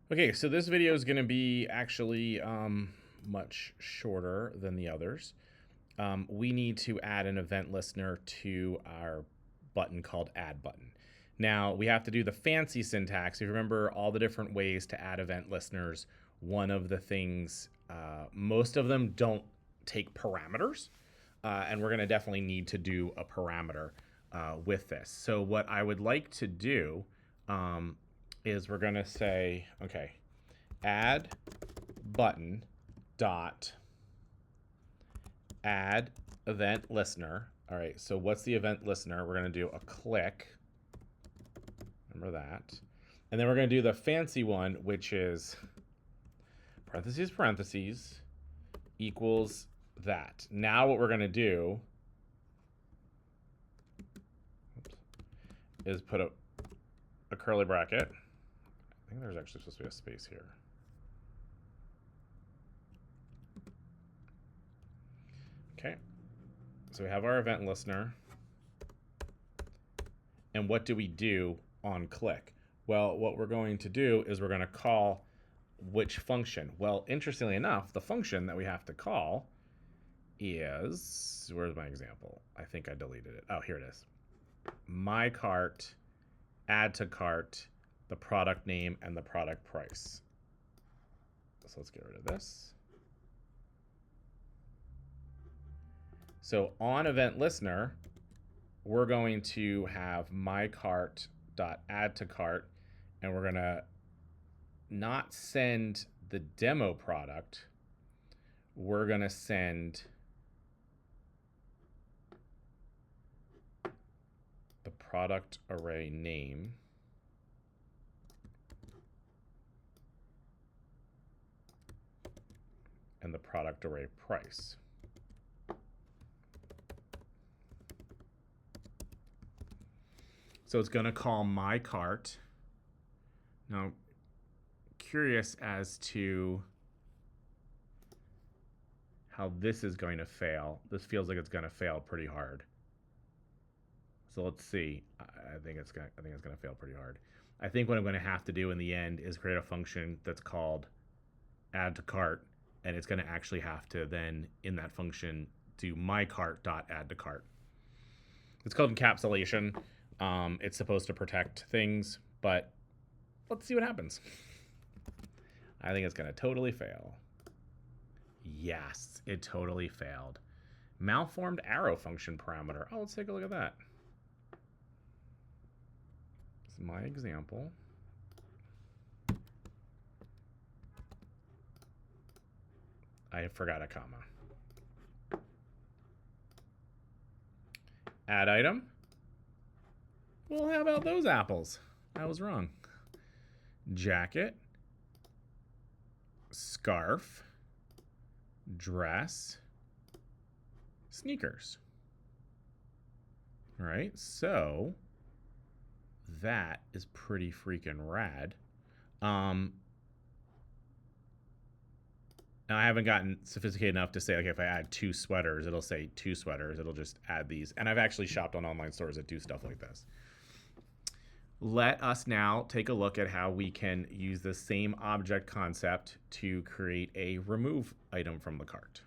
Okay, so this video is going to be actually much shorter than the others. We need to add an event listener to our button called add button. Now we have to do the fancy syntax. If you remember all the different ways to add event listeners, one of the things, most of them don't take parameters, and we're going to definitely need to do a parameter with this. So what I would like to do is we're going to say, okay, add button dot add event listener. All right, so what's the event listener? We're going to do a click. Remember that. And then we're going to do the fancy one, which is parentheses, parentheses, equals that. Now what we're going to do is put a curly bracket. I think there's actually supposed to be a space here. Okay, so we have our event listener. And what do we do on click? Well, what we're going to do is we're going to call which function? Well, interestingly enough, the function that we have to call is, where's my example? I think I deleted it. Oh, here it is. My cart, add to cart, the product name, and the product price. So let's get rid of this. So on event listener, we're going to have my cart dot add to cart, and we're going to not send the demo product. We're going to send the product array name and the product array price. So it's going to call my cart. Now, curious as to how this is going to fail. This feels like it's going to fail pretty hard. So let's see. I think it's going to fail pretty hard. I think what I'm going to have to do in the end is create a function that's called add to cart, and it's going to actually have to then in that function do my cart dot add to cart. It's called encapsulation. It's supposed to protect things, but let's see what happens. I think it's going to totally fail. Yes, it totally failed. Malformed arrow function parameter. Oh, let's take a look at that. This is my example. I forgot a comma. Add item. Well, how about those apples? I was wrong. Jacket, scarf, dress, sneakers. All right, so that is pretty freaking rad. Now I haven't gotten sophisticated enough to say, okay, if I add 2 sweaters, it'll say 2 sweaters. It'll just add these. And I've actually shopped on online stores that do stuff like this. Let us now take a look at how we can use the same object concept to create a remove item from the cart.